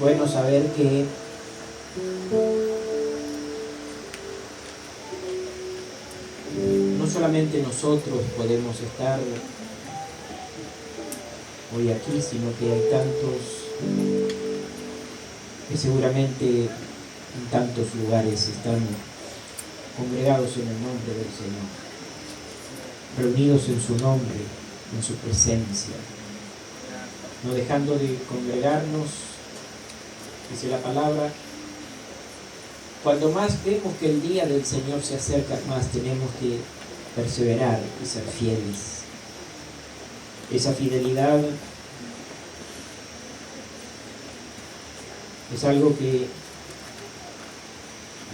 bueno saber que no solamente nosotros podemos estar hoy aquí, sino que hay tantos que seguramente en tantos lugares están congregados en el nombre del Señor, reunidos en su nombre, en su presencia, no dejando de congregarnos. Dice la palabra, cuando más vemos que el día del Señor se acerca, más tenemos que perseverar y ser fieles. Esa fidelidad es algo que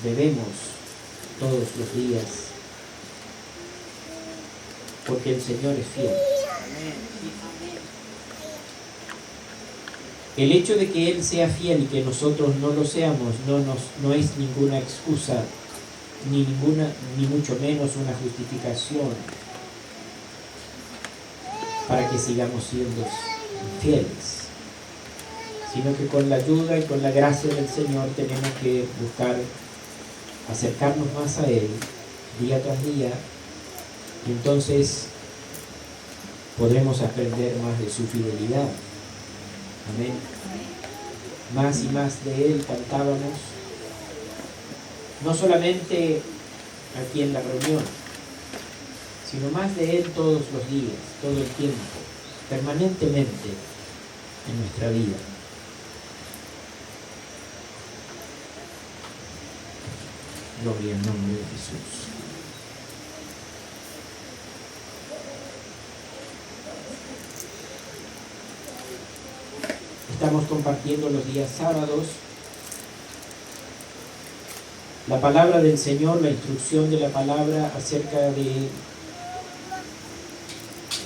debemos todos los días, porque el Señor es fiel. El hecho de que Él sea fiel y que nosotros no lo seamos no es ninguna excusa, ni mucho menos una justificación para que sigamos siendo infieles, sino que con la ayuda y con la gracia del Señor tenemos que buscar acercarnos más a Él día tras día, y entonces podremos aprender más de su fidelidad. Amén. Más y más de Él cantábamos, no solamente aquí en la reunión, sino más de Él todos los días, todo el tiempo, permanentemente en nuestra vida. Gloria al nombre de Jesús. Estamos compartiendo los días sábados la palabra del Señor, la instrucción de la palabra acerca de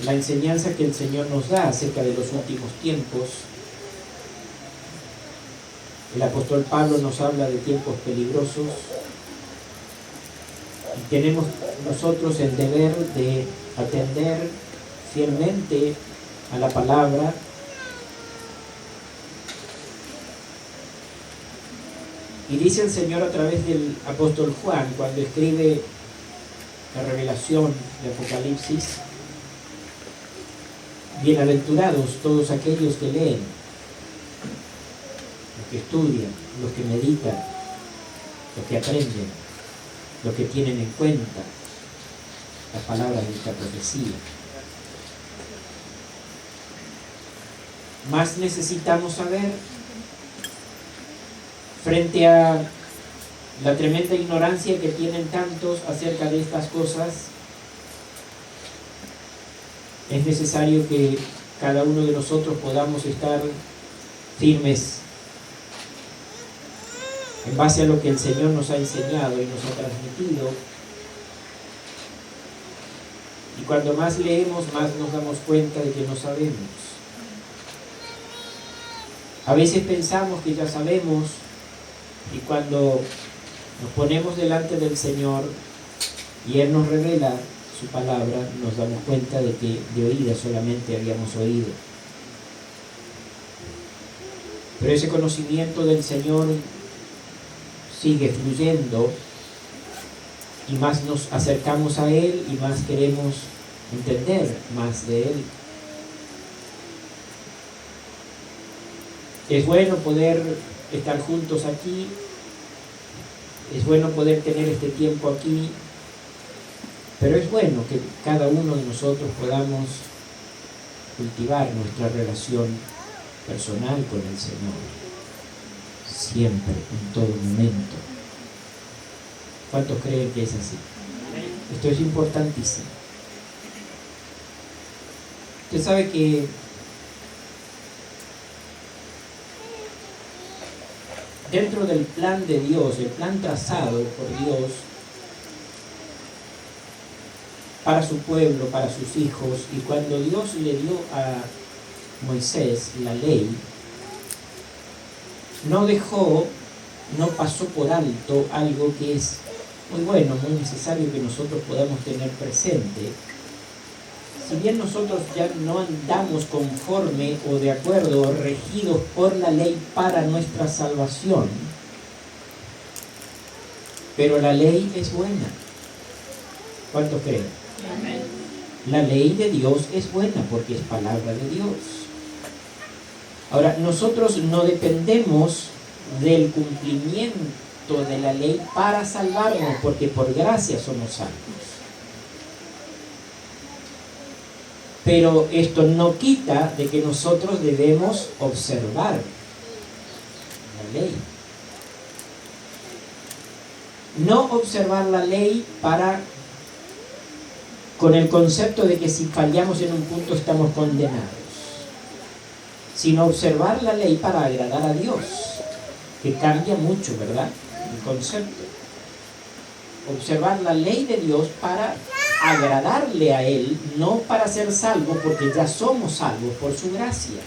la enseñanza que el Señor nos da acerca de los últimos tiempos. El apóstol Pablo nos habla de tiempos peligrosos y tenemos nosotros el deber de atender fielmente a la palabra y dice el Señor a través del apóstol Juan cuando escribe la revelación de Apocalipsis: bienaventurados todos aquellos que leen, los que estudian, los que meditan, los que aprenden, los que tienen en cuenta las palabras de esta profecía. Más necesitamos saber frente a la tremenda ignorancia que tienen tantos acerca de estas cosas. Es necesario que cada uno de nosotros podamos estar firmes en base a lo que el Señor nos ha enseñado y nos ha transmitido. Y cuando más leemos, más nos damos cuenta de que no sabemos. A veces pensamos que ya sabemos, y cuando nos ponemos delante del Señor y Él nos revela su palabra, nos damos cuenta de que de oídas solamente habíamos oído. Pero ese conocimiento del Señor sigue fluyendo y más nos acercamos a Él y más queremos entender más de Él. Es bueno poder estar juntos aquí, es bueno poder tener este tiempo aquí, pero es bueno que cada uno de nosotros podamos cultivar nuestra relación personal con el Señor, siempre, en todo momento. ¿Cuántos creen que es así? Esto es importantísimo. Usted sabe que dentro del plan de Dios, el plan trazado por Dios para su pueblo, para sus hijos, y cuando Dios le dio a Moisés la ley, no pasó por alto algo que es muy bueno, muy necesario que nosotros podamos tener presente, si bien nosotros ya no andamos conforme o de acuerdo o regidos por la ley para nuestra salvación, pero la ley es buena. ¿Cuántos creen? Amén. La ley de Dios es buena porque es palabra de Dios. Ahora, nosotros no dependemos del cumplimiento de la ley para salvarnos, porque por gracia somos salvos. Pero esto no quita de que nosotros debemos observar la ley. No observar la ley con el concepto de que si fallamos en un punto estamos condenados, sino observar la ley para agradar a Dios, que cambia mucho, ¿verdad? El concepto. Observar la ley de Dios para agradarle a Él, no para ser salvos, porque ya somos salvos por su gracia.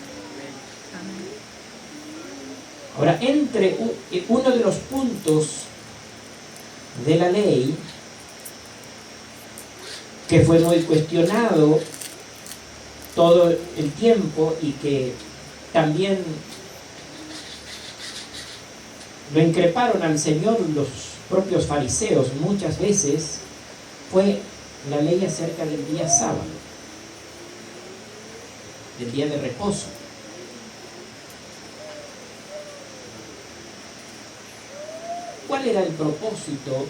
Ahora, entre uno de los puntos de la ley que fue muy cuestionado todo el tiempo y que también lo increparon al Señor los propios fariseos muchas veces, fue la ley acerca del día sábado, del día de reposo. ¿Cuál era el propósito?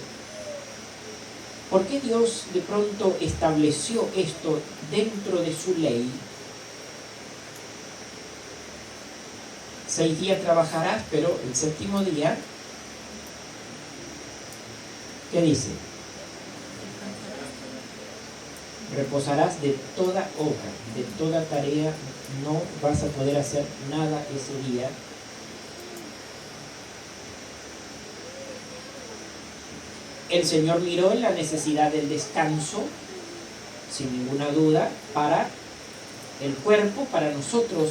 ¿Por qué Dios de pronto estableció esto dentro de su ley? 6 días trabajarás, pero el séptimo día, ¿qué dice? Reposarás de toda obra, de toda tarea, no vas a poder hacer nada ese día. El Señor miró en la necesidad del descanso, sin ninguna duda, para el cuerpo, para nosotros,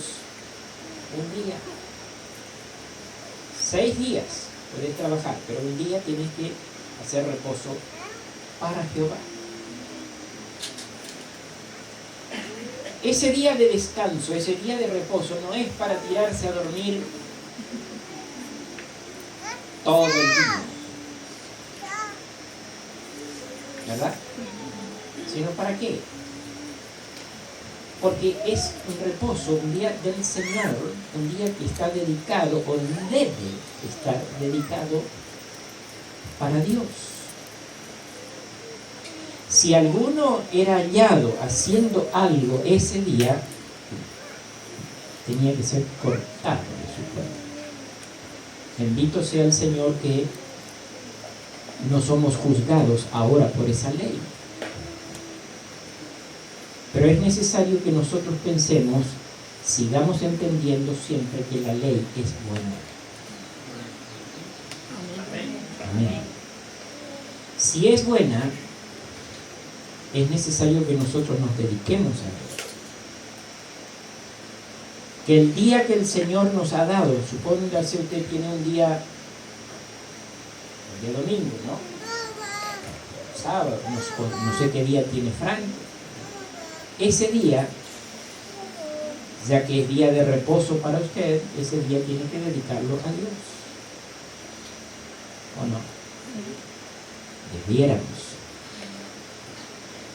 un día. 6 días puedes trabajar, pero un día tienes que hacer reposo para Jehová. Ese día de descanso, ese día de reposo, no es para tirarse a dormir todo el día, ¿verdad? ¿Sino para qué? Porque es un reposo, un día del Señor, un día que está dedicado o debe estar dedicado para Dios. Si alguno era hallado haciendo algo ese día, tenía que ser cortado de su cuerpo. Bendito sea el Señor que no somos juzgados ahora por esa ley. Pero es necesario que nosotros pensemos, sigamos entendiendo siempre que la ley es buena. Amén. Si es buena, es necesario que nosotros nos dediquemos a ella. Que el día que el Señor nos ha dado, supóngase usted tiene un día, el día domingo, ¿no? Sábado, no sé qué día tiene Frank. Ese día, ya que es día de reposo para usted, ese día tiene que dedicarlo a Dios. ¿O no? Debiéramos.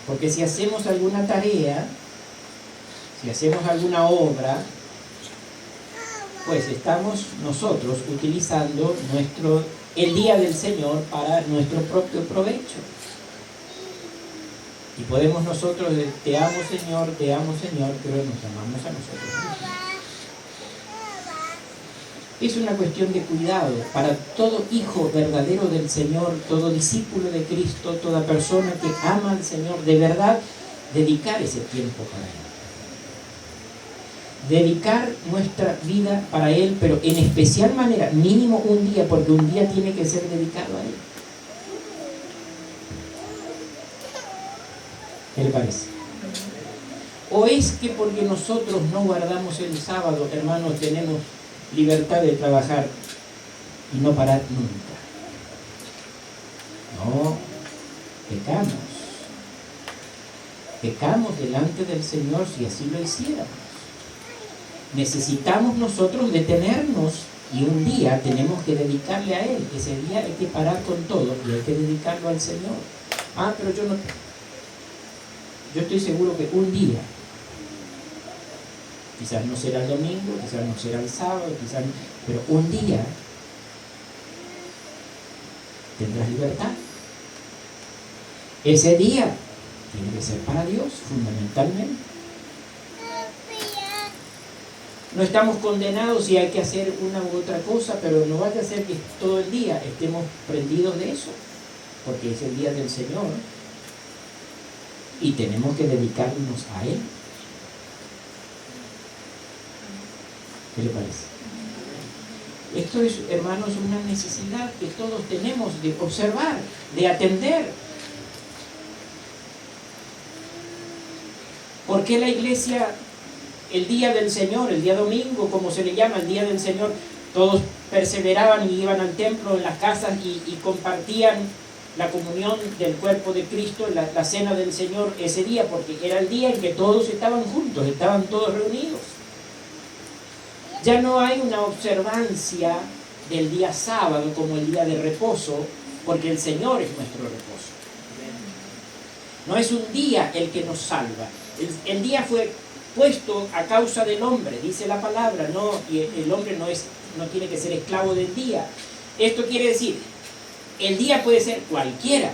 Porque si hacemos alguna tarea, si hacemos alguna obra, pues estamos nosotros utilizando el día del Señor para nuestro propio provecho. Y podemos nosotros, te amo Señor, pero nos amamos a nosotros mismos. Es una cuestión de cuidado para todo hijo verdadero del Señor, todo discípulo de Cristo, toda persona que ama al Señor, de verdad, dedicar ese tiempo para Él. Dedicar nuestra vida para Él, pero en especial manera, mínimo un día, porque un día tiene que ser dedicado a Él. ¿Qué le parece? ¿O es que porque nosotros no guardamos el sábado, hermanos, tenemos libertad de trabajar y no parar nunca? No, pecamos. pecamos delante del Señor si así lo hiciéramos. Necesitamos nosotros detenernos y un día tenemos que dedicarle a Él. Ese día hay que parar con todo y hay que dedicarlo al Señor. Pero yo estoy seguro que un día, quizás no será el domingo, quizás no será el sábado, pero un día tendrás libertad. Ese día tiene que ser para Dios, fundamentalmente. No estamos condenados y hay que hacer una u otra cosa, pero no vaya a ser que todo el día estemos prendidos de eso, porque es el día del Señor y tenemos que dedicarnos a Él. ¿Qué le parece? Esto es, hermanos, una necesidad que todos tenemos de observar, de atender. ¿Por qué la iglesia, el día del Señor, el día domingo, como se le llama, el día del Señor, todos perseveraban y iban al templo, en las casas y compartían la comunión del cuerpo de Cristo, la cena del Señor ese día? Porque era el día en que todos estaban juntos, estaban todos reunidos. Ya no hay una observancia del día sábado como el día de reposo, porque el Señor es nuestro reposo. No es un día el que nos salva. El día fue puesto a causa del hombre, dice la palabra, no, y el hombre no tiene que ser esclavo del día. Esto quiere decir, el día puede ser cualquiera,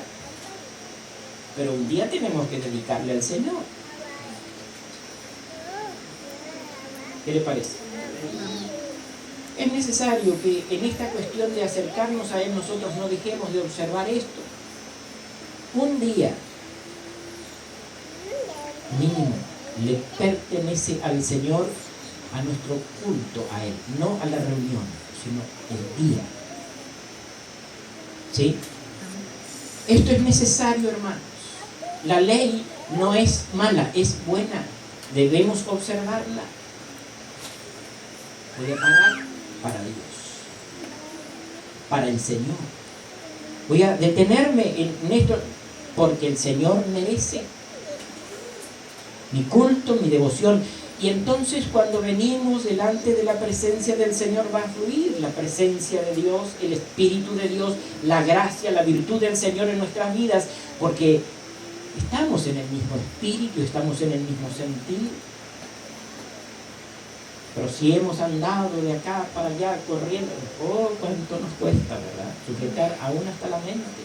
pero un día tenemos que dedicarle al Señor. ¿Qué le parece? Es necesario que en esta cuestión de acercarnos a Él nosotros no dejemos de observar esto. Un día mínimo le pertenece al Señor, a nuestro culto a Él, no a la reunión, sino el día. ¿Sí? Esto es necesario, hermanos. La ley no es mala, es buena. Debemos observarla. Voy a parar para Dios, para el Señor. Voy a detenerme en esto porque el Señor merece mi culto, mi devoción. Y entonces cuando venimos delante de la presencia del Señor va a fluir la presencia de Dios, el Espíritu de Dios, la gracia, la virtud del Señor en nuestras vidas, porque estamos en el mismo espíritu, estamos en el mismo sentido. Pero si hemos andado de acá para allá corriendo, cuánto nos cuesta, ¿verdad? Sujetar aún hasta la mente.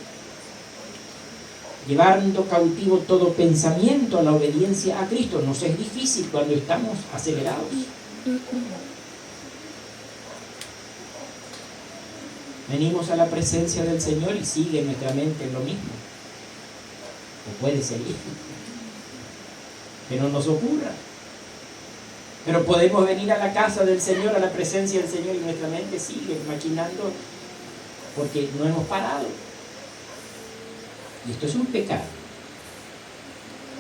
Llevando cautivo todo pensamiento a la obediencia a Cristo. Nos es difícil cuando estamos acelerados. Venimos a la presencia del Señor y sigue nuestra mente en lo mismo. O puede seguir. Que no nos ocurra. Pero podemos venir a la casa del Señor, a la presencia del Señor, y nuestra mente sigue maquinando porque no hemos parado. Y esto es un pecado.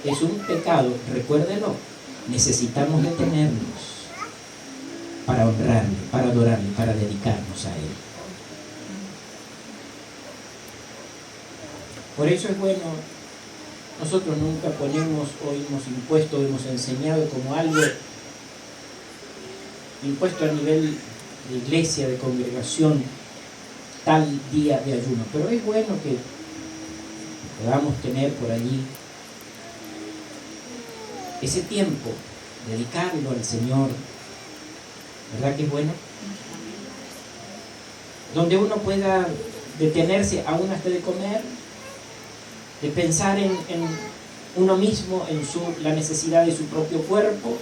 Es un pecado, recuérdelo. Necesitamos detenernos para honrarle, para adorarle, para dedicarnos a Él. Por eso es bueno, nosotros nunca ponemos o hemos impuesto, hemos enseñado como algo impuesto a nivel de iglesia, de congregación, tal día de ayuno. Pero es bueno que podamos tener por allí ese tiempo, dedicarlo al Señor. ¿Verdad que es bueno? Donde uno pueda detenerse aún hasta de comer, de pensar en uno mismo, en la necesidad de su propio cuerpo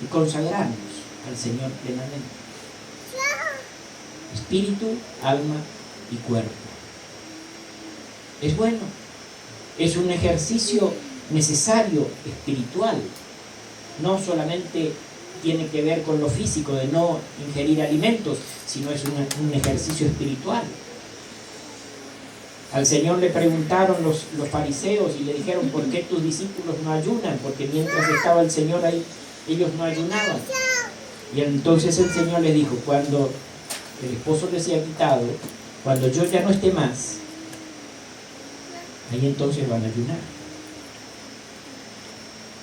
y consagrarnos al Señor plenamente. Espíritu, alma y cuerpo. Es bueno. Es un ejercicio necesario, espiritual. No solamente tiene que ver con lo físico, de no ingerir alimentos, sino es un ejercicio espiritual. Al Señor le preguntaron los fariseos y le dijeron, ¿por qué tus discípulos no ayunan? Porque mientras estaba el Señor ahí, ellos no ayunaban. Y entonces el Señor les dijo, cuando el esposo les sea quitado, cuando yo ya no esté más, ahí entonces van a ayunar.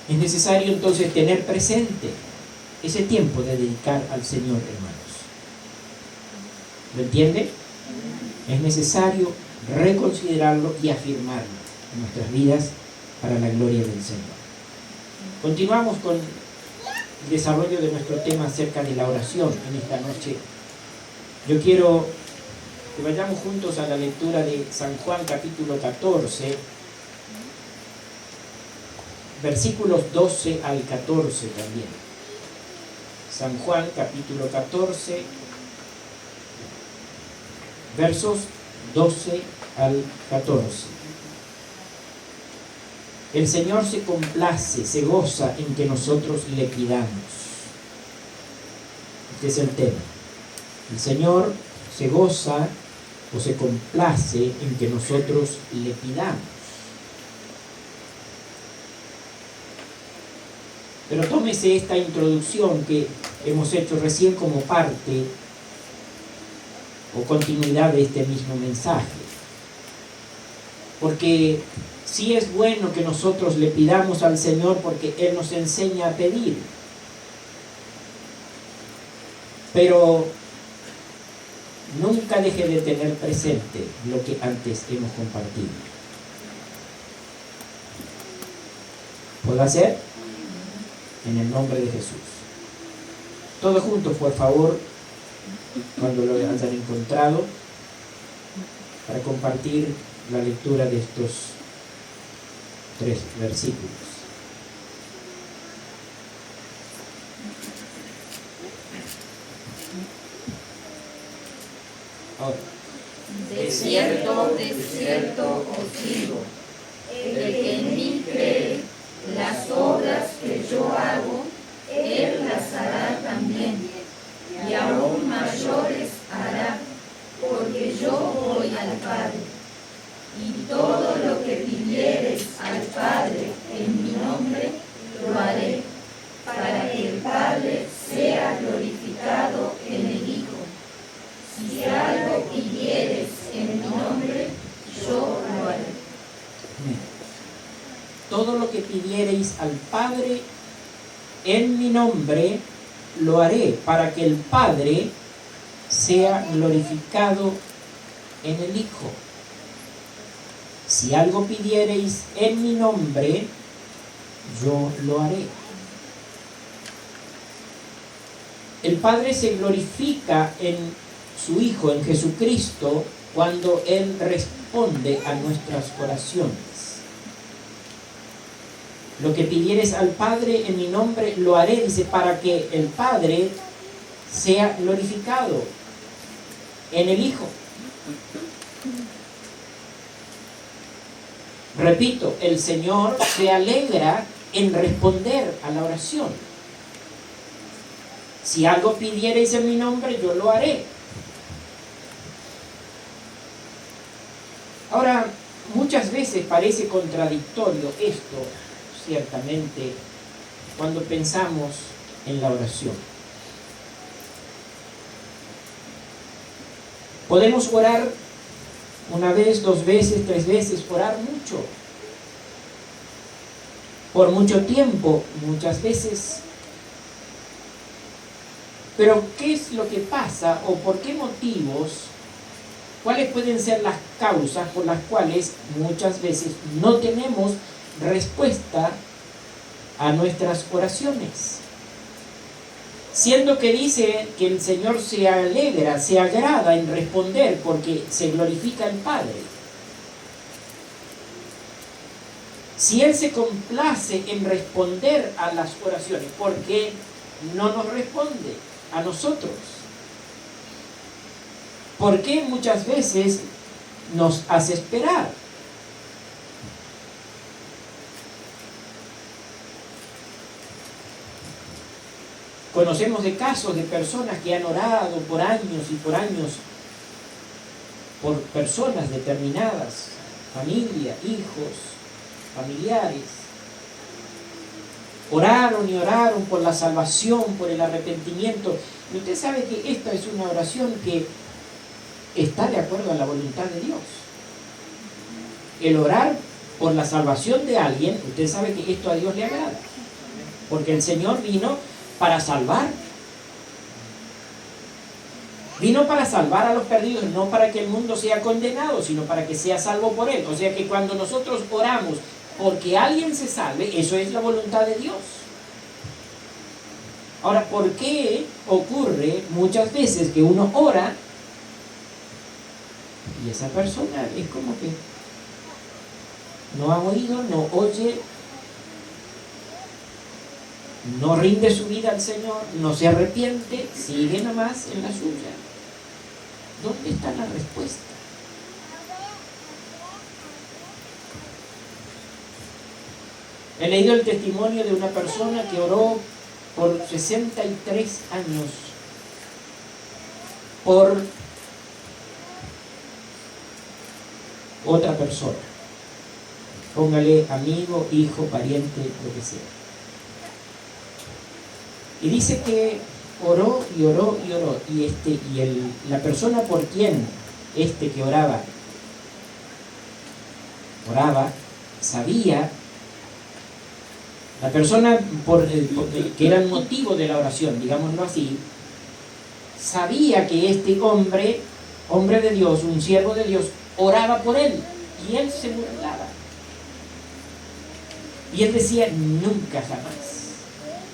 Es necesario entonces tener presente ese tiempo de dedicar al Señor, hermanos. ¿Lo entiende? Es necesario reconsiderarlo y afirmarlo en nuestras vidas para la gloria del Señor. Continuamos con el desarrollo de nuestro tema acerca de la oración en esta noche. Yo quiero que vayamos juntos a la lectura de San Juan capítulo 14, versículos 12 al 14 también. San Juan capítulo 14, versos 12 al 14. El Señor se complace, se goza en que nosotros le pidamos. Este es el tema. El Señor se goza o se complace en que nosotros le pidamos. Pero tómese esta introducción que hemos hecho recién como parte o continuidad de este mismo mensaje. Porque sí es bueno que nosotros le pidamos al Señor porque Él nos enseña a pedir. Pero nunca deje de tener presente lo que antes hemos compartido. ¿Puedo hacer? En el nombre de Jesús. Todos juntos, por favor, cuando lo hayan encontrado, para compartir la lectura de estos 3 versículos. Ahora. De cierto os digo, el que en mí cree, las obras que yo hago, él las hará también, y aún mayores hará, porque yo voy al Padre. Y todo lo que pidiereis al Padre en mi nombre, lo haré, para que el Padre sea glorificado en el Hijo. Si algo pidiereis en mi nombre, yo lo haré. Todo lo que pidiereis al Padre en mi nombre, lo haré, para que el Padre sea glorificado en el Hijo. Si algo pidiereis en mi nombre, yo lo haré. El Padre se glorifica en su Hijo, en Jesucristo, cuando Él responde a nuestras oraciones. Lo que pidieres al Padre en mi nombre, lo haré, dice, para que el Padre sea glorificado en el Hijo. Repito, el Señor se alegra en responder a la oración. Si algo pidiereis en mi nombre, yo lo haré. Ahora, muchas veces parece contradictorio esto, ciertamente, cuando pensamos en la oración. Podemos orar una vez, 2 veces, 3 veces, orar mucho, por mucho tiempo, muchas veces. Pero ¿qué es lo que pasa o por qué motivos, cuáles pueden ser las causas por las cuales muchas veces no tenemos respuesta a nuestras oraciones? Siendo que dice que el Señor se alegra, se agrada en responder porque se glorifica el Padre. Si Él se complace en responder a las oraciones, ¿por qué no nos responde a nosotros? ¿Por qué muchas veces nos hace esperar? Conocemos de casos de personas que han orado por años y por años por personas determinadas, familia, hijos, familiares. Oraron y oraron por la salvación, por el arrepentimiento. Y usted sabe que esta es una oración que está de acuerdo a la voluntad de Dios. El orar por la salvación de alguien, usted sabe que esto a Dios le agrada. Porque el Señor vino para salvar. Vino para salvar a los perdidos, no para que el mundo sea condenado, sino para que sea salvo por Él. O sea que cuando nosotros oramos porque alguien se salve, eso es la voluntad de Dios. Ahora, ¿por qué ocurre muchas veces que uno ora y esa persona es como que no ha oído, no oye, no rinde su vida al Señor, no se arrepiente, sigue nomás en la suya? ¿Dónde está la respuesta? He leído el testimonio de una persona que oró por 63 años por otra persona. Póngale amigo, hijo, pariente, lo que sea. Y dice que oró y oró y oró. La persona por quien que oraba, sabía, la persona que era el motivo de la oración, digámoslo así, sabía que este hombre de Dios, un siervo de Dios, oraba por él, y él se burlaba. Y él decía, nunca jamás.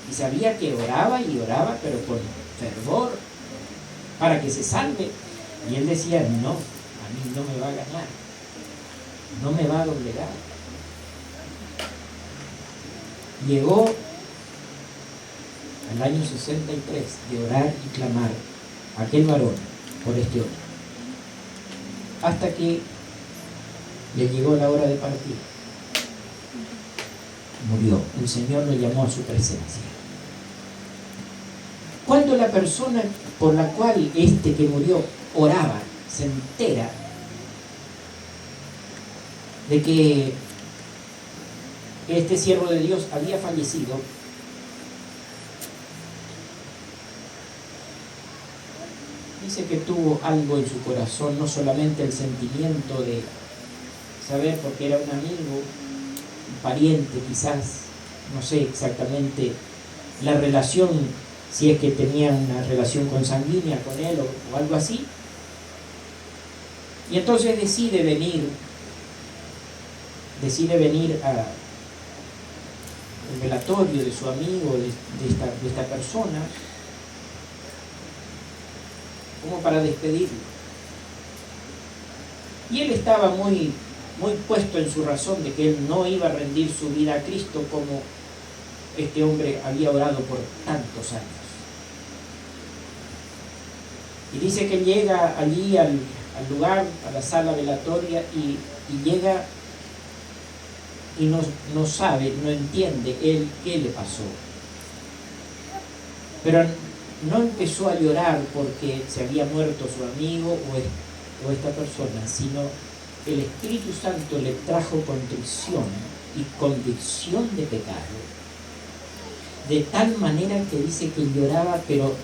Y sabía que oraba y oraba, pero con fervor, para que se salve. Y él decía, no, a mí no me va a ganar, no me va a doblegar. Llegó al año 63 de orar y clamar a aquel varón por este hombre, hasta que le llegó la hora de partir. Murió. El Señor lo llamó a su presencia. Cuando la persona por la cual que murió oraba se entera de que este siervo de Dios había fallecido, dice que tuvo algo en su corazón, no solamente el sentimiento de saber, porque era un amigo, un pariente quizás, no sé exactamente la relación, si es que tenía una relación consanguínea con él o algo así. Y entonces decide venir al velatorio de su amigo, de esta persona, como para despedirlo. Y él estaba muy puesto en su razón de que él no iba a rendir su vida a Cristo como este hombre había orado por tantos años. Y dice que llega allí al lugar, a la sala velatoria, y llega y no sabe, no entiende él qué le pasó. Pero no empezó a llorar porque se había muerto su amigo o esta persona, sino el Espíritu Santo le trajo contrición y convicción de pecado, de tal manera que dice que lloraba, pero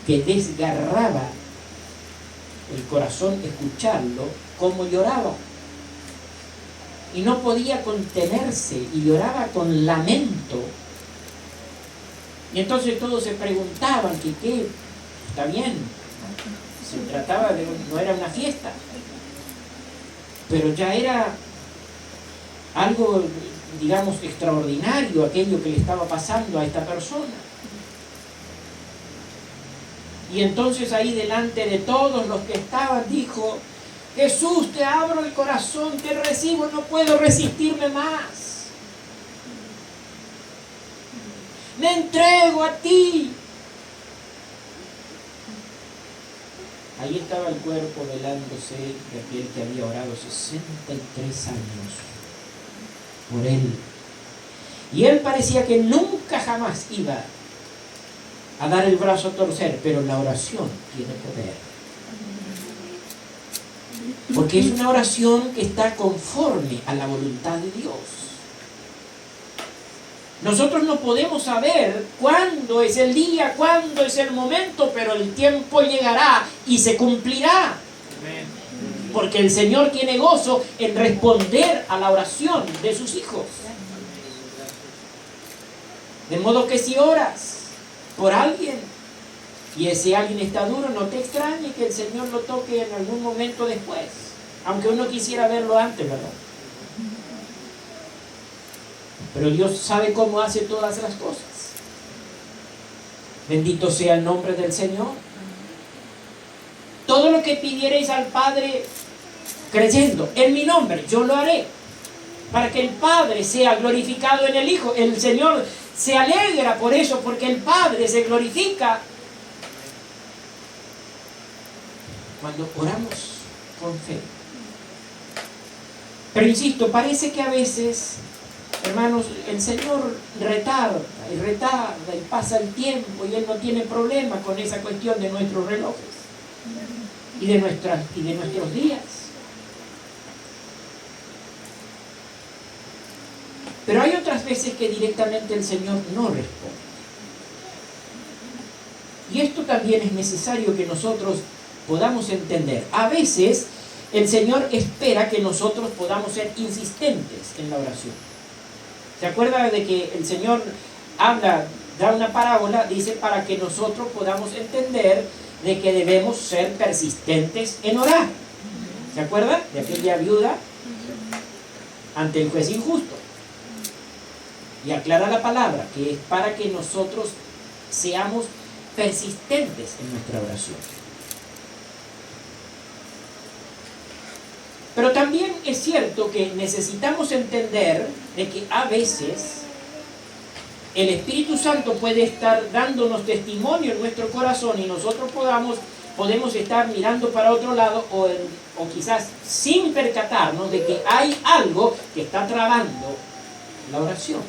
que desgarraba el corazón escucharlo, como lloraba, y no podía contenerse y lloraba con lamento. Y entonces todos se preguntaban que qué, está bien, se trataba no era una fiesta, pero ya era algo, digamos, extraordinario aquello que le estaba pasando a esta persona. Y entonces ahí delante de todos los que estaban dijo: Jesús, te abro el corazón, te recibo, no puedo resistirme más. Me entrego a ti. Ahí estaba el cuerpo velándose de aquel que había orado 63 años por él. Y él parecía que nunca jamás iba a dar el brazo a torcer, pero la oración tiene poder. Porque es una oración que está conforme a la voluntad de Dios. Nosotros no podemos saber cuándo es el día, cuándo es el momento, pero el tiempo llegará y se cumplirá. Porque el Señor tiene gozo en responder a la oración de sus hijos. De modo que si oras por alguien y ese alguien está duro, no te extrañe que el Señor lo toque en algún momento después, aunque uno quisiera verlo antes, ¿verdad? Pero Dios sabe cómo hace todas las cosas. Bendito sea el nombre del Señor. Todo lo que pidiereis al Padre creyendo en mi nombre, yo lo haré, para que el Padre sea glorificado en el Hijo. El Señor se alegra por eso, porque el Padre se glorifica cuando oramos con fe. Pero insisto, parece que a veces, hermanos, el Señor retarda y pasa el tiempo y Él no tiene problema con esa cuestión de nuestros relojes y de nuestros días. Pero hay otras veces que directamente el Señor no responde. Y esto también es necesario que nosotros podamos entender. A veces el Señor espera que nosotros podamos ser insistentes en la oración. ¿Se acuerda de que el Señor da una parábola? Dice, para que nosotros podamos entender de que debemos ser persistentes en orar. ¿Se acuerda de aquella viuda ante el juez injusto? Y aclara la palabra, que es para que nosotros seamos persistentes en nuestra oración. Pero también es cierto que necesitamos entender de que a veces el Espíritu Santo puede estar dándonos testimonio en nuestro corazón y nosotros podemos estar mirando para otro lado o quizás sin percatarnos de que hay algo que está trabando la oración.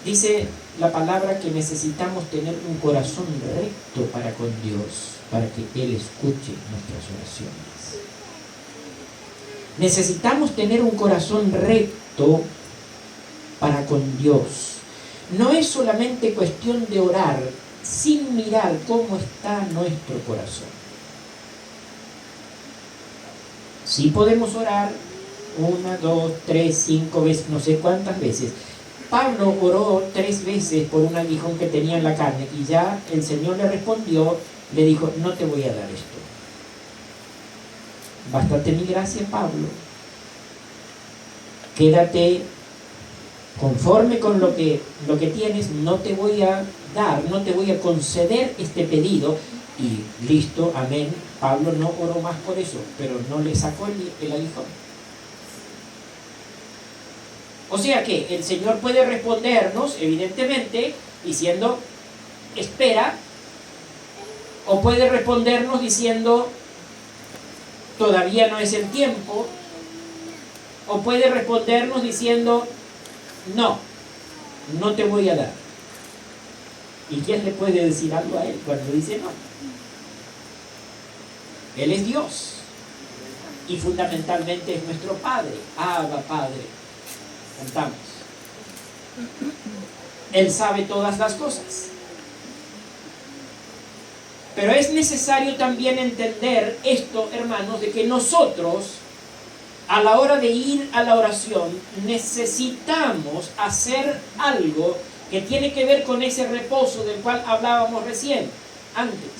Dice la palabra que necesitamos tener un corazón recto para con Dios, para que Él escuche nuestras oraciones. Necesitamos tener un corazón recto para con Dios. No es solamente cuestión de orar sin mirar cómo está nuestro corazón. Sí podemos orar 1, 2, 3, 5 veces, no sé cuántas veces. Pablo oró 3 veces por un aguijón que tenía en la carne y ya el Señor le respondió, le dijo, no te voy a dar esto. Bástate mi gracia, Pablo. Quédate conforme con lo que tienes, no te voy a dar, no te voy a conceder este pedido. Y listo, amén. Pablo no oró más por eso, pero no le sacó el aguijón. O sea que el Señor puede respondernos, evidentemente, diciendo, espera, o puede respondernos diciendo, todavía no es el tiempo, o puede respondernos diciendo, no te voy a dar. ¿Y quién le puede decir algo a Él cuando dice no? Él es Dios, y fundamentalmente es nuestro Padre. Abba, Padre. Cantamos. Él sabe todas las cosas. Pero es necesario también entender esto, hermanos, de que nosotros, a la hora de ir a la oración, necesitamos hacer algo que tiene que ver con ese reposo del cual hablábamos recién, antes.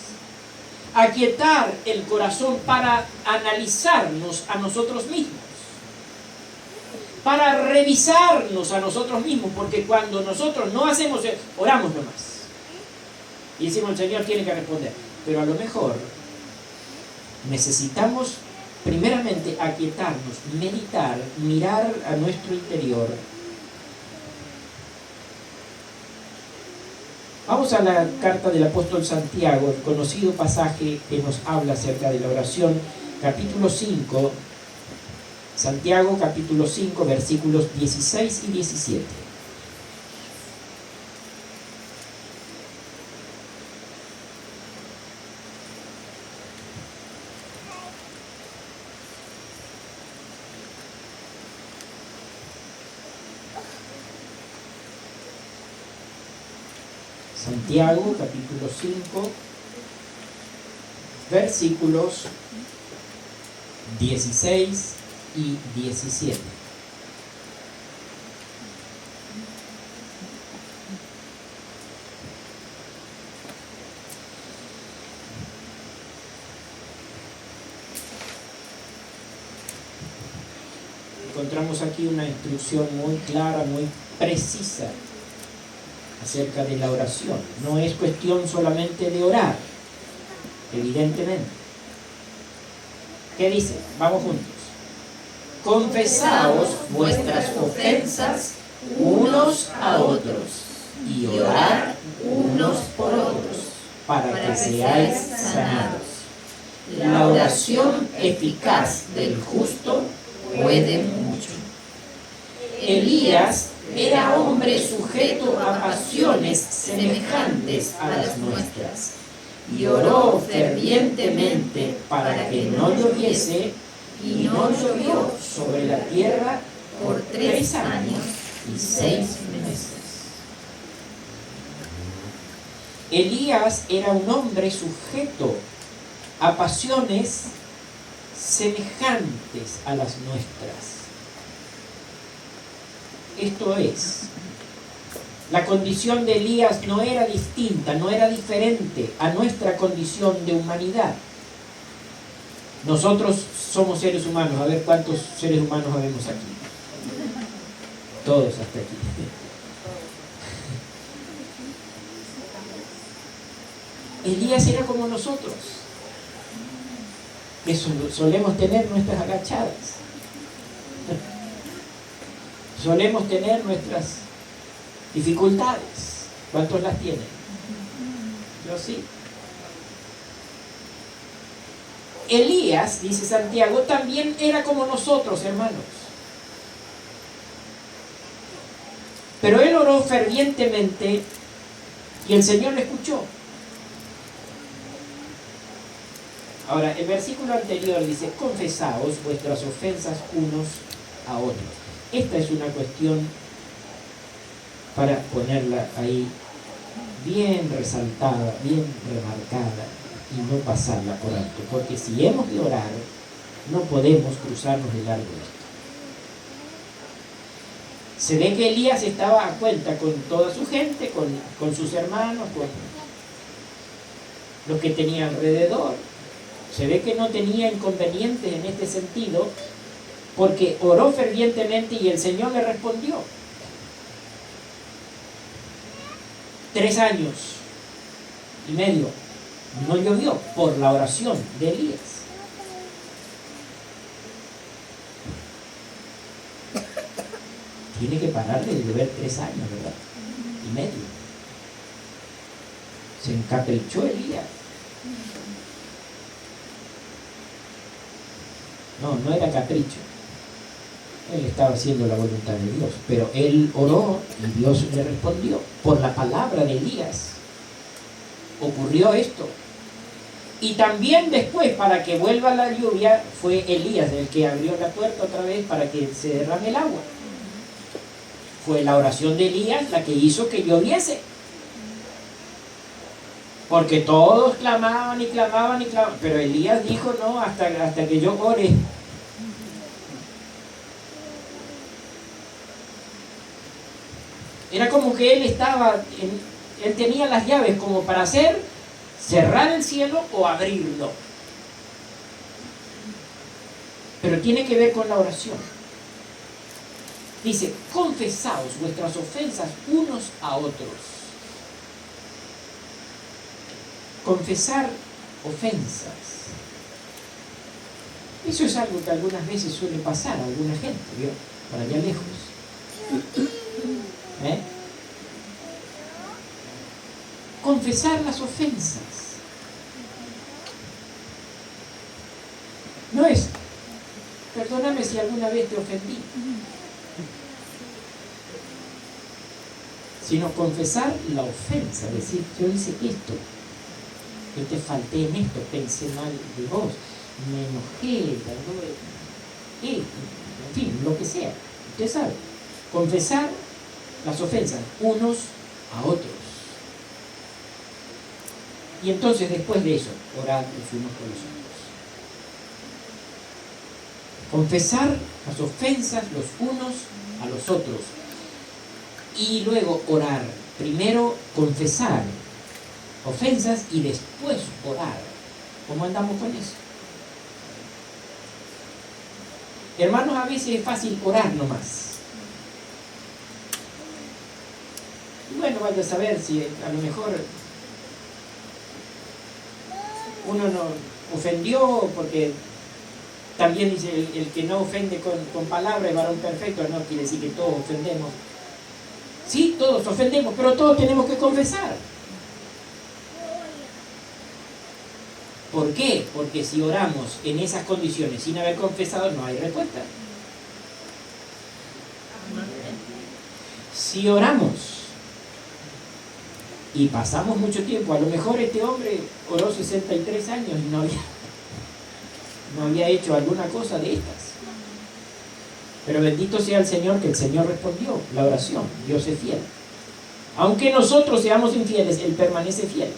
Aquietar el corazón para analizarnos a nosotros mismos, para revisarnos a nosotros mismos, porque cuando nosotros no hacemos, oramos nomás y decimos el Señor tiene que responder, pero a lo mejor necesitamos primeramente aquietarnos, meditar, mirar a nuestro interior. Vamos a la carta del apóstol Santiago, el conocido pasaje que nos habla acerca de la oración, capítulo 5, Santiago capítulo 5, versículos 16 y 17. Santiago capítulo 5, versículos 16 y 17. Encontramos aquí una instrucción muy clara, muy precisa acerca de la oración. No es cuestión solamente de orar, evidentemente. ¿Qué dice? Vamos juntos. Confesaos vuestras ofensas unos a otros y orad unos por otros para que seáis sanados. La oración eficaz del justo puede mucho. Elías era hombre sujeto a pasiones semejantes a las nuestras y oró fervientemente para que no lloviese, y no llovió sobre la tierra por 3 años y 6 meses. Elías era un hombre sujeto a pasiones semejantes a las nuestras. Esto es, la condición de Elías no era distinta, no era diferente a nuestra condición de humanidad. Nosotros somos seres humanos. A ver cuántos seres humanos habemos aquí. Todos hasta aquí. Elías era como nosotros, que solemos tener nuestras agachadas. Solemos tener nuestras dificultades. ¿Cuántos las tienen? Yo sí. Elías, dice Santiago, también era como nosotros, hermanos. Pero él oró fervientemente y el Señor le escuchó. Ahora, el versículo anterior dice, confesaos vuestras ofensas unos a otros. Esta es una cuestión para ponerla ahí bien resaltada, bien remarcada y no pasarla por alto, porque si hemos de orar, no podemos cruzarnos de largo esto. Se ve que Elías estaba a cuenta con toda su gente, con sus hermanos, con los que tenía alrededor. Se ve que no tenía inconvenientes en este sentido, porque oró fervientemente y el Señor le respondió. 3 años y medio no llovió por la oración de Elías. Tiene que parar de llover 3 años, ¿verdad? Y medio. Se encaprichó Elías. No era capricho. Él estaba haciendo la voluntad de Dios, pero él oró y Dios le respondió. Por la palabra de Elías ocurrió esto. Y también después, para que vuelva la lluvia, fue Elías el que abrió la puerta otra vez para que se derrame el agua. Fue la oración de Elías la que hizo que lloviese. Porque todos clamaban y clamaban y clamaban, pero Elías dijo, no, hasta que yo ore. Era como que él tenía las llaves como para cerrar el cielo o abrirlo. Pero tiene que ver con la oración. Dice, confesaos vuestras ofensas unos a otros. Confesar ofensas. Eso es algo que algunas veces suele pasar a alguna gente, ¿vio? Para allá lejos. Confesar las ofensas. No es, perdóname si alguna vez te ofendí, sino confesar la ofensa, decir, yo hice esto, yo te falté en esto, pensé mal de vos, me enojé, en fin, lo que sea. Usted sabe, confesar las ofensas unos a otros. Y entonces después de eso, orad los unos por los otros. Confesar las ofensas los unos a los otros. Y luego orar. Primero confesar ofensas y después orar. ¿Cómo andamos con eso? Hermanos, a veces es fácil orar nomás. Y bueno, vaya a saber si a lo mejor uno no ofendió, porque también dice el que no ofende con palabras es varón perfecto. No quiere decir que todos ofendemos. Sí, todos ofendemos, pero todos tenemos que confesar. ¿Por qué? Porque si oramos en esas condiciones sin haber confesado, no hay respuesta. Si oramos y pasamos mucho tiempo, a lo mejor este hombre oró 63 años y no había hecho alguna cosa de estas. Pero bendito sea el Señor, que el Señor respondió la oración. Dios es fiel. Aunque nosotros seamos infieles, Él permanece fiel.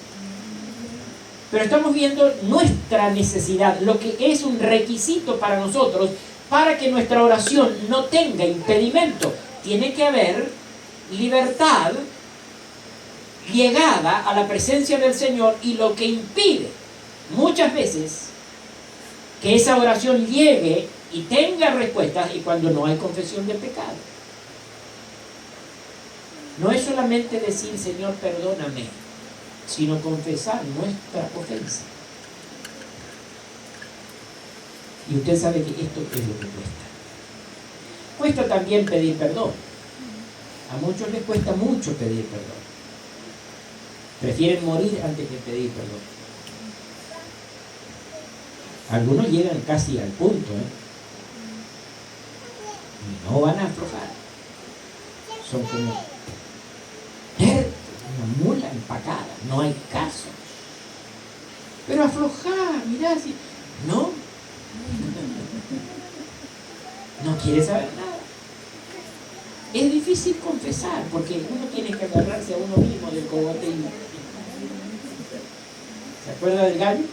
Pero estamos viendo nuestra necesidad, lo que es un requisito para nosotros, para que nuestra oración no tenga impedimento. Tiene que haber libertad, llegada a la presencia del Señor, y lo que impide muchas veces que esa oración llegue y tenga respuestas y cuando no hay confesión de pecado. No es solamente decir Señor perdóname, sino confesar nuestra ofensa. Y usted sabe que esto es lo que cuesta. Cuesta también pedir perdón. A muchos les cuesta mucho pedir perdón. Prefieren morir antes que pedir perdón. Algunos llegan casi al punto, y no van a aflojar. Son como una mula empacada, no hay caso. Pero aflojar, mirá, si no quiere saber nada. Es difícil confesar, porque uno tiene que agarrarse a uno mismo del cogote. ¿Se acuerda del gallo?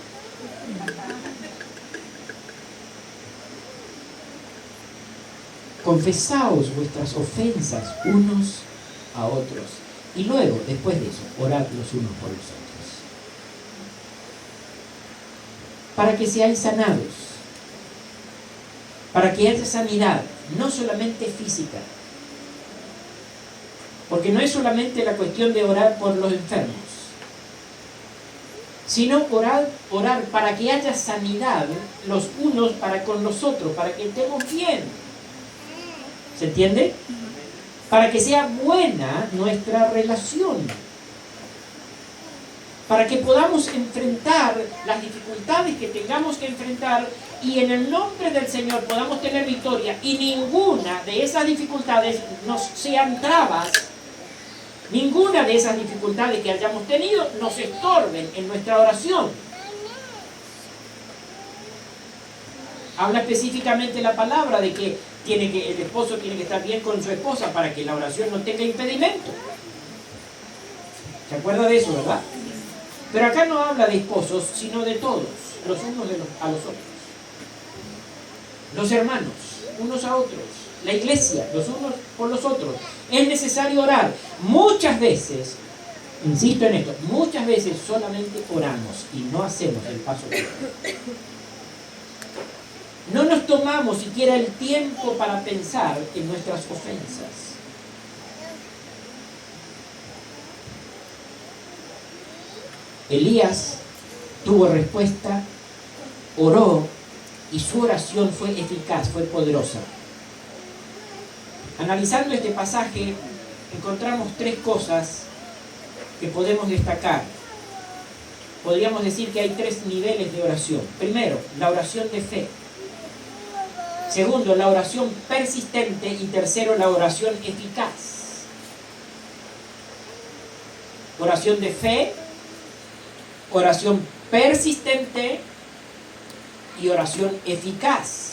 Confesaos vuestras ofensas unos a otros. Y luego, después de eso, orad los unos por los otros. Para que seáis sanados. Para que haya sanidad, no solamente física. Porque no es solamente la cuestión de orar por los enfermos, sino orar para que haya sanidad los unos para con los otros, para que estemos bien. ¿Se entiende? Para que sea buena nuestra relación. Para que podamos enfrentar las dificultades que tengamos que enfrentar y en el nombre del Señor podamos tener victoria y ninguna de esas dificultades nos sean trabas. Ninguna de esas dificultades que hayamos tenido nos estorben en nuestra oración. Habla específicamente la palabra de que el esposo tiene que estar bien con su esposa para que la oración no tenga impedimento. ¿Se acuerda de eso, verdad? Pero acá no habla de esposos, sino de todos, los unos a los otros. Los hermanos, unos a otros. La iglesia, los unos por los otros. Es necesario orar. Muchas veces, insisto en esto, muchas veces solamente oramos y no hacemos el paso correcto. No nos tomamos siquiera el tiempo para pensar en nuestras ofensas. Elías tuvo respuesta, oró y su oración fue eficaz, fue poderosa. Analizando este pasaje, encontramos tres cosas que podemos destacar. Podríamos decir que hay tres niveles de oración. Primero, la oración de fe. Segundo, la oración persistente. Y tercero, la oración eficaz. Oración de fe, oración persistente y oración eficaz.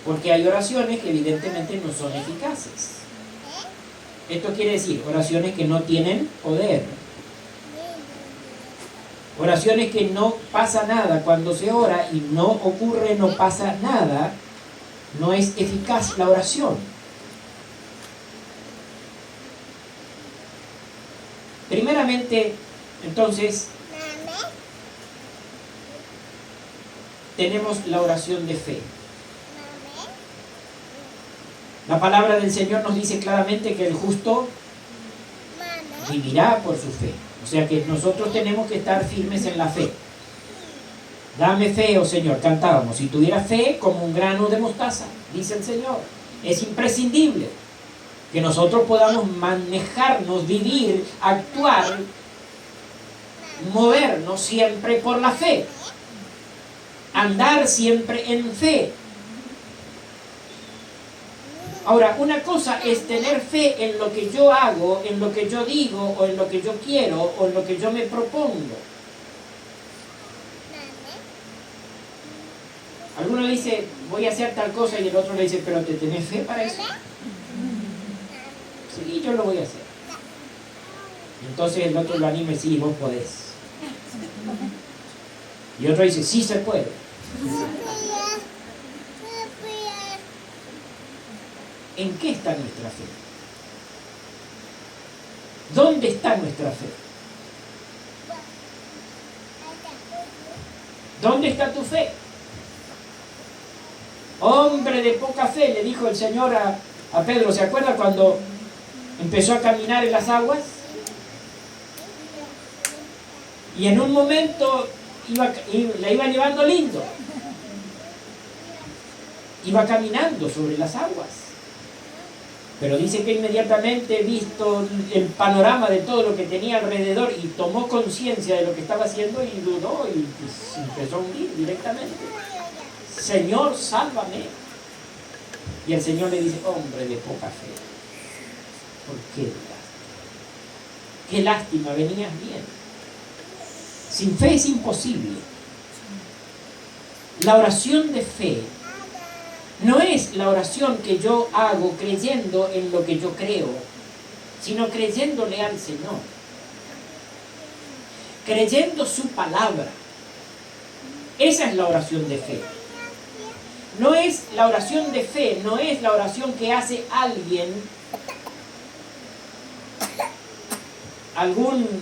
Porque hay oraciones que evidentemente no son eficaces. Esto quiere decir oraciones que no tienen poder. Oraciones que no pasa nada cuando se ora y no ocurre, no pasa nada. No es eficaz la oración. Primeramente, entonces, tenemos la oración de fe. La palabra del Señor nos dice claramente que el justo vivirá por su fe. O sea que nosotros tenemos que estar firmes en la fe. Dame fe, oh Señor, cantábamos. Si tuviera fe como un grano de mostaza, dice el Señor. Es imprescindible que nosotros podamos manejarnos, vivir, actuar, movernos siempre por la fe. Andar siempre en fe. Ahora, una cosa es tener fe en lo que yo hago, en lo que yo digo, o en lo que yo quiero, o en lo que yo me propongo. Alguno le dice, voy a hacer tal cosa, y el otro le dice, ¿pero te tenés fe para eso? Sí, yo lo voy a hacer. Entonces el otro lo anima y sí, vos podés. Y otro dice, sí se puede. ¿En qué está nuestra fe? ¿Dónde está nuestra fe? ¿Dónde está tu fe? Hombre de poca fe, le dijo el Señor a Pedro. ¿Se acuerda cuando empezó a caminar en las aguas? Y en un momento la iba llevando lindo. Iba caminando sobre las aguas. Pero dice que inmediatamente, visto el panorama de todo lo que tenía alrededor, y tomó conciencia de lo que estaba haciendo y dudó y se empezó a hundir directamente. Señor, sálvame. Y el Señor le dice, hombre de poca fe, ¿por qué dudaste? Qué lástima, venías bien. Sin fe es imposible. La oración de fe no es la oración que yo hago creyendo en lo que yo creo, sino creyéndole al Señor, creyendo su palabra. Esa es la oración de fe. No es la oración de fe, no es la oración que hace alguien, algún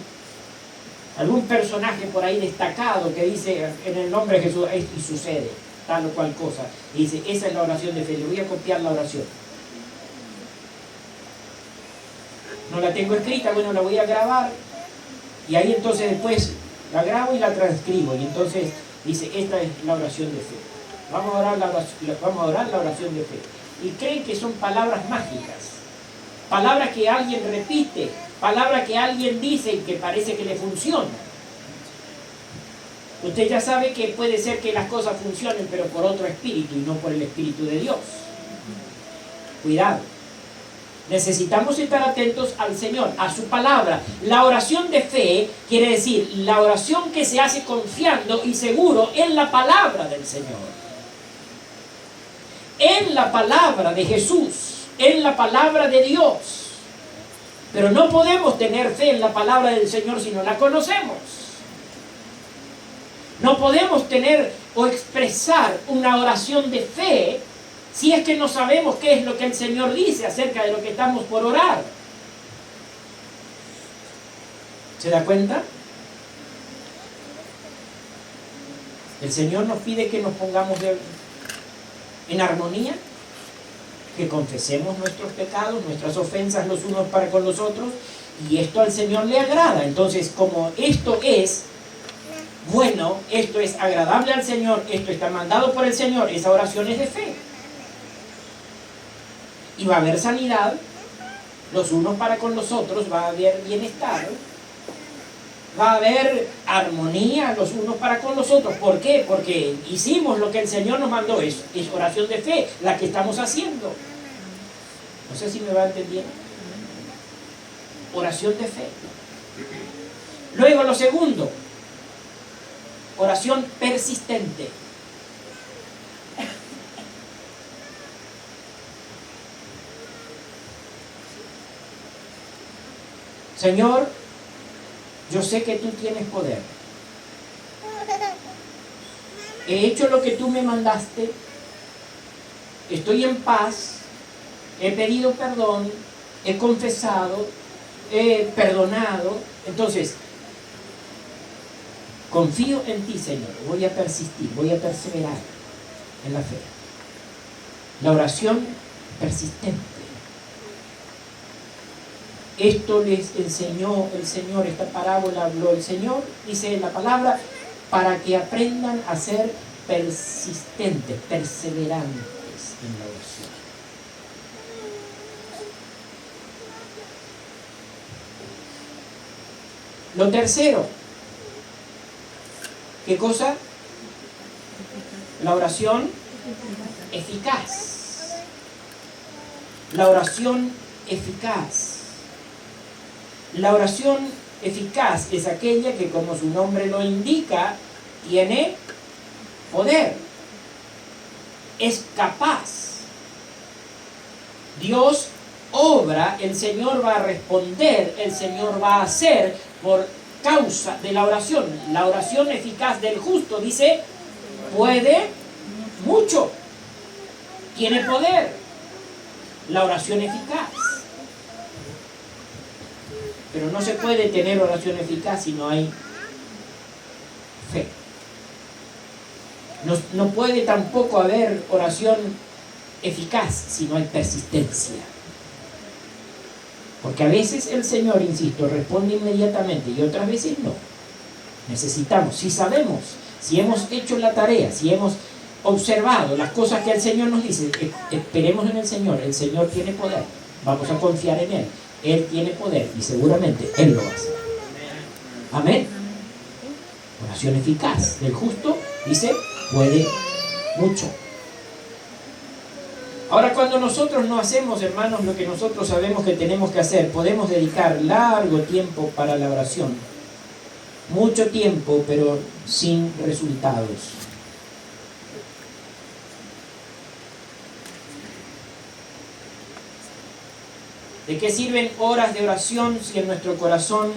personaje por ahí destacado que dice en el nombre de Jesús y sucede tal o cual cosa, y dice, esa es la oración de fe, le voy a copiar la oración. No la tengo escrita, bueno, la voy a grabar, y ahí entonces después la grabo y la transcribo, y entonces dice, esta es la oración de fe. Vamos a orar la oración de fe. Y creen que son palabras mágicas, palabras que alguien repite, palabras que alguien dice y que parece que le funciona. Usted ya sabe que puede ser que las cosas funcionen, pero por otro espíritu y no por el Espíritu de Dios. Cuidado. Necesitamos estar atentos al Señor, a su palabra. La oración de fe quiere decir la oración que se hace confiando y seguro en la palabra del Señor. En la palabra de Jesús, en la palabra de Dios. Pero no podemos tener fe en la palabra del Señor si no la conocemos. No podemos tener o expresar una oración de fe si es que no sabemos qué es lo que el Señor dice acerca de lo que estamos por orar. ¿Se da cuenta? El Señor nos pide que nos pongamos en armonía, que confesemos nuestros pecados, nuestras ofensas los unos para con los otros, y esto al Señor le agrada. Entonces, como esto es bueno, esto es agradable al Señor, esto está mandado por el Señor, esa oración es de fe. Y va a haber sanidad los unos para con los otros, va a haber bienestar, va a haber armonía los unos para con los otros. ¿Por qué? Porque hicimos lo que el Señor nos mandó, es oración de fe, la que estamos haciendo. No sé si me va entendiendo. Oración de fe. Luego lo segundo, oración persistente. Señor, yo sé que tú tienes poder. He hecho lo que tú me mandaste. Estoy en paz. He pedido perdón. He confesado. He perdonado. Entonces, confío en ti, Señor. Voy a persistir. Voy a perseverar en la fe. La oración persistente. Esto les enseñó el Señor, esta parábola habló el Señor, dice la palabra, para que aprendan a ser persistentes, perseverantes en la oración. Lo tercero, ¿qué cosa? La oración eficaz. La oración eficaz. La oración eficaz es aquella que, como su nombre lo indica, tiene poder. Es capaz. Dios obra, el Señor va a responder, el Señor va a hacer por causa de la oración. La oración eficaz del justo, dice, puede mucho. Tiene poder. La oración eficaz. Pero no se puede tener oración eficaz si no hay fe. No puede tampoco haber oración eficaz si no hay persistencia. Porque a veces el Señor, insisto, responde inmediatamente y otras veces no. Necesitamos, si sabemos, si hemos hecho la tarea, si hemos observado las cosas que el Señor nos dice, esperemos en el Señor tiene poder, vamos a confiar en Él. Él tiene poder y seguramente Él lo va a hacer. Amén. Oración eficaz del justo, dice, puede mucho. Ahora, cuando nosotros no hacemos, hermanos, lo que nosotros sabemos que tenemos que hacer, podemos dedicar largo tiempo para la oración. Mucho tiempo, pero sin resultados. ¿De qué sirven horas de oración si en nuestro corazón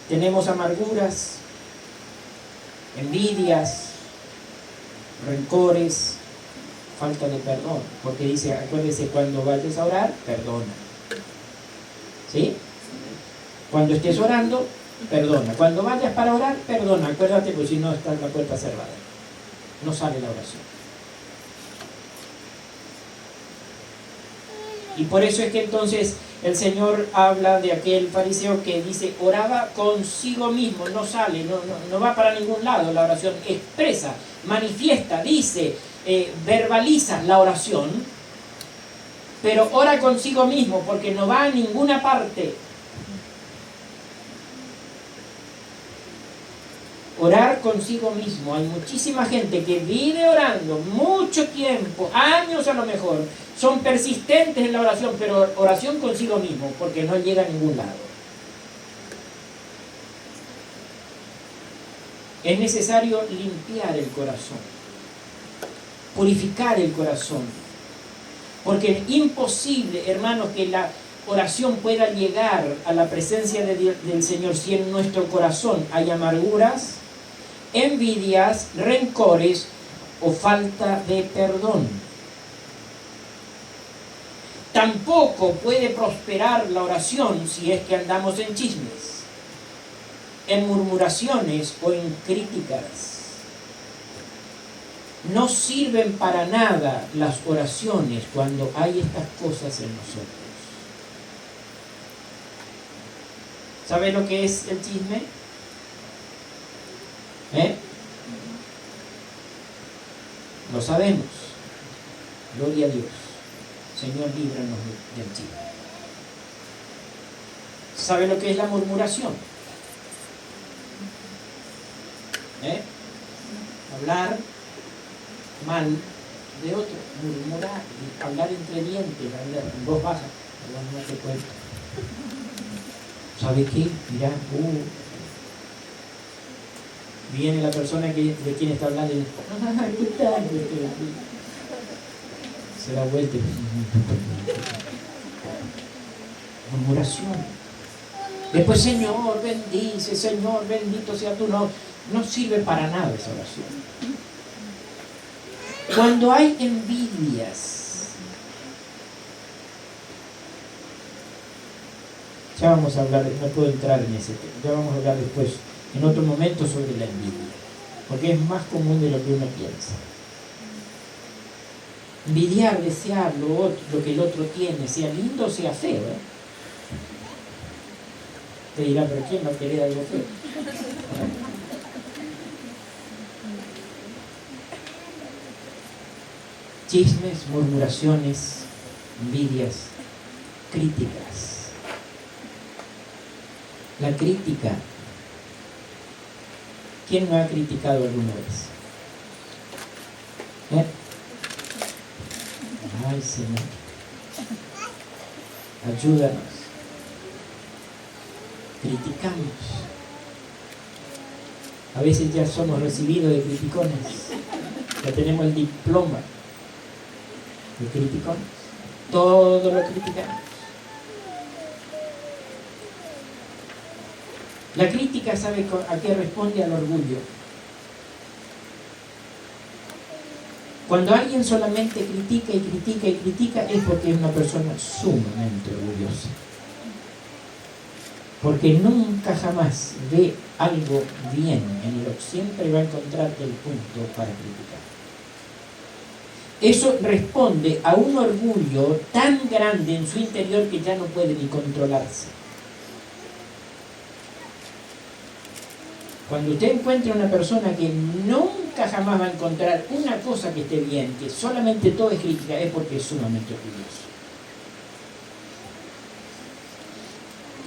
tenemos amarguras, envidias, rencores, falta de perdón? Porque dice, acuérdese, cuando vayas a orar, perdona. ¿Sí? Cuando estés orando, perdona. Cuando vayas para orar, perdona. Acuérdate, pues si no está la puerta cerrada. No sale la oración. Y por eso es que entonces el Señor habla de aquel fariseo que dice, oraba consigo mismo, no sale, no va para ningún lado la oración, expresa, manifiesta, dice, verbaliza la oración, pero ora consigo mismo porque no va a ninguna parte. Orar consigo mismo. Hay muchísima gente que vive orando mucho tiempo, años a lo mejor, son persistentes en la oración, pero oración consigo mismo, porque no llega a ningún lado. Es necesario limpiar el corazón, purificar el corazón, porque es imposible, hermanos, que la oración pueda llegar a la presencia del Señor si en nuestro corazón hay amarguras, envidias, rencores o falta de perdón. Tampoco puede prosperar la oración si es que andamos en chismes, en murmuraciones o en críticas. No sirven para nada las oraciones cuando hay estas cosas en nosotros. ¿Sabe lo que es el chisme? Lo sabemos. Gloria a Dios. Señor, líbranos del chisme. ¿Sabe lo que es la murmuración? Hablar mal de otro, murmurar, hablar entre dientes, hablar en voz baja. No te cuento. ¿Sabe qué? Mirá, viene la persona de quien está hablando y ¿qué tal? Se da vuelta. Murmuración. Después, Señor, bendice, Señor, bendito sea tu nombre. No sirve para nada esa oración. Cuando hay envidias, ya vamos a hablar, no puedo entrar en ese tema, ya vamos a hablar después, en otro momento, sobre la envidia, porque es más común de lo que uno piensa. Envidiar, desear lo que el otro tiene, sea lindo o sea feo. Te dirá, pero ¿quién no quiere algo feo? Chismes, murmuraciones, envidias, críticas. La crítica. ¿Quién no ha criticado alguna vez? Ay, Señor, ayúdanos. Criticamos. A veces ya somos recibidos de criticones. Ya tenemos el diploma de criticones. Todo lo criticamos. La crítica, ¿sabe a qué responde? Al orgullo. Cuando alguien solamente critica y critica y critica, es porque es una persona sumamente orgullosa. Porque nunca jamás ve algo bien en lo que siempre va a encontrar el punto para criticar. Eso responde a un orgullo tan grande en su interior que ya no puede ni controlarse. Cuando usted encuentre una persona que nunca jamás va a encontrar una cosa que esté bien, que solamente todo es crítica, es porque es sumamente orgulloso.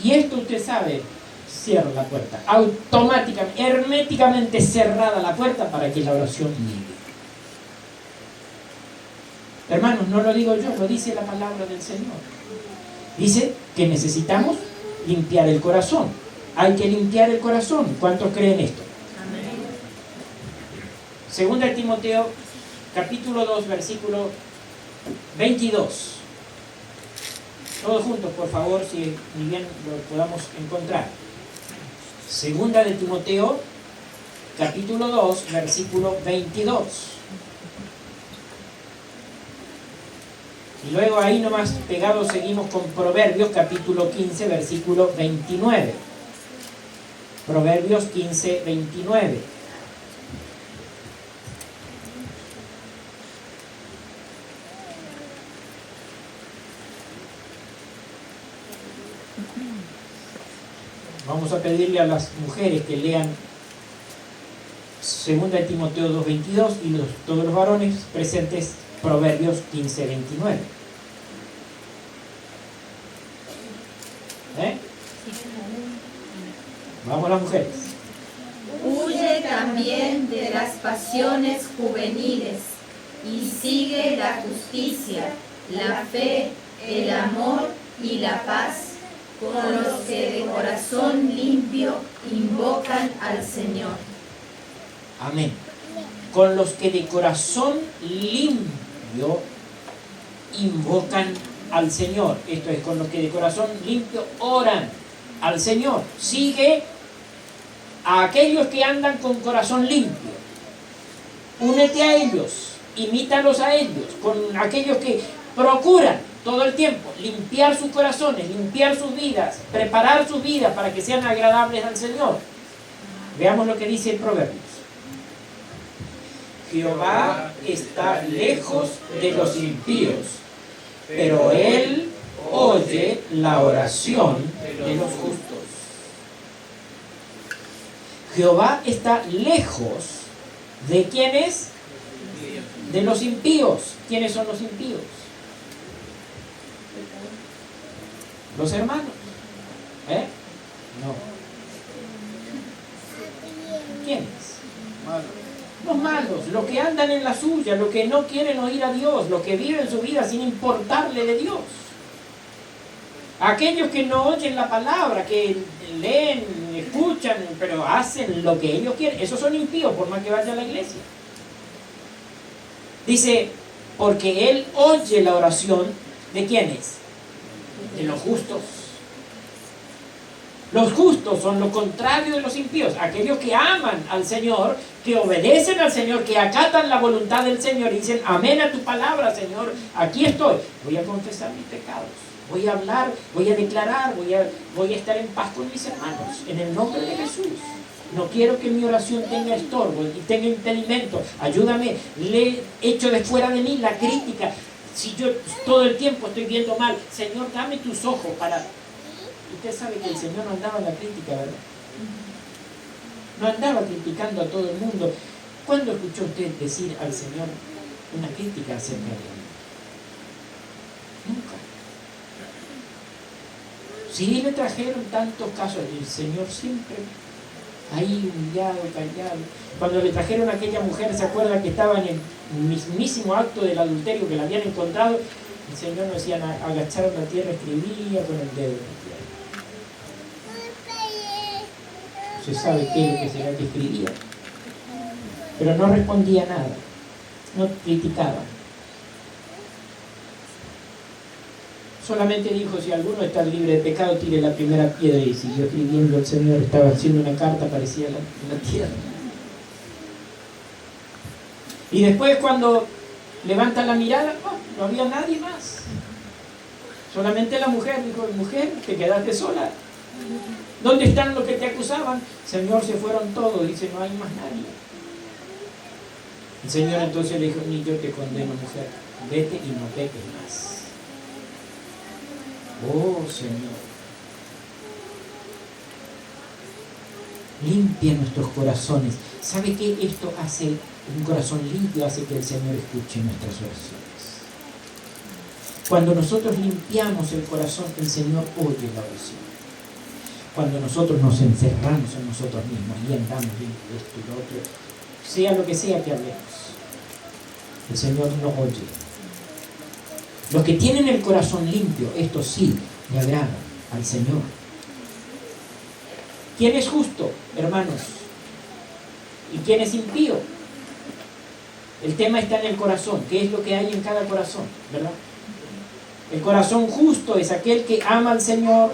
Y esto usted sabe, cierra la puerta, automáticamente, herméticamente cerrada la puerta para que la oración llegue. Hermanos, no lo digo yo, lo dice la palabra del Señor. Dice que necesitamos limpiar el corazón. Hay que limpiar el corazón. ¿Cuántos creen esto? Amén. Segunda de Timoteo, capítulo 2, versículo 22. Todos juntos, por favor, si bien lo podamos encontrar. Segunda de Timoteo, capítulo 2, versículo 22. Y luego ahí nomás pegados seguimos con Proverbios, capítulo 15, versículo 29. Proverbios 15, 29. Vamos a pedirle a las mujeres que lean 2 de Timoteo 2:22 y todos los varones presentes Proverbios 15:29. Vamos las mujeres. Huye también de las pasiones juveniles y sigue la justicia, la fe, el amor y la paz, con los que de corazón limpio invocan al Señor. Amén. Con los que de corazón limpio invocan al Señor. Esto es, con los que de corazón limpio oran al Señor. Sigue a aquellos que andan con corazón limpio. Únete a ellos, imítalos a ellos, con aquellos que procuran todo el tiempo limpiar sus corazones, limpiar sus vidas, preparar sus vidas para que sean agradables al Señor. Veamos lo que dice el Proverbios. Jehová está lejos de los impíos, pero Él oye la oración de los justos. Jehová está lejos de ¿quiénes? De los impíos. ¿Quiénes son los impíos? Los hermanos. No. ¿Quiénes? Los malos, los que andan en la suya, los que no quieren oír a Dios, los que viven su vida sin importarle de Dios. Aquellos que no oyen la palabra, que leen, escuchan, pero hacen lo que ellos quieren, esos son impíos por más que vayan a la iglesia. Dice, porque Él oye la oración de ¿quiénes? De los justos. Los justos son lo contrario de los impíos, aquellos que aman al Señor, que obedecen al Señor, que acatan la voluntad del Señor y dicen, amén a tu palabra, Señor, aquí estoy. Voy a confesar mis pecados, voy a hablar, voy a declarar, voy a estar en paz con mis hermanos, en el nombre de Jesús. No quiero que mi oración tenga estorbo y tenga impedimento. Ayúdame, le echo de fuera de mí la crítica. Si yo todo el tiempo estoy viendo mal, Señor, dame tus ojos para... Usted sabe que el Señor no andaba en la crítica, ¿verdad? No andaba criticando a todo el mundo. ¿Cuándo escuchó usted decir al Señor una crítica acerca de él? Nunca. Sí le trajeron tantos casos, el Señor siempre ahí humillado, callado. Cuando le trajeron a aquella mujer, ¿se acuerda que estaba en el mismísimo acto del adulterio que la habían encontrado? El Señor no decía nada, agacharon la tierra, escribía con el dedo en la tierra. Se sabe qué es lo que será que escribía, pero no respondía nada, no criticaba. Solamente dijo, si alguno está libre de pecado, tire la primera piedra, y siguió escribiendo. El Señor estaba haciendo una carta, parecía la tierra. Y después, cuando levanta la mirada, no había nadie más, solamente la mujer. Dijo, mujer, te quedaste sola. ¿Dónde están los que te acusaban? Señor, se fueron todos. Dice, no hay más nadie. El Señor entonces le dijo, ni yo te condeno, mujer, vete y no peques más. Oh Señor, limpia nuestros corazones. ¿Sabe qué? Esto hace, un corazón limpio hace que el Señor escuche nuestras oraciones. Cuando nosotros limpiamos el corazón, el Señor oye la oración. Cuando nosotros nos encerramos en nosotros mismos y andamos bien esto y lo otro, sea lo que sea que hablemos, el Señor no oye. Los que tienen el corazón limpio, estos sí le agradan al Señor. ¿Quién es justo, hermanos? ¿Y quién es impío? El tema está en el corazón. ¿Qué es lo que hay en cada corazón? ¿Verdad? El corazón justo es aquel que ama al Señor,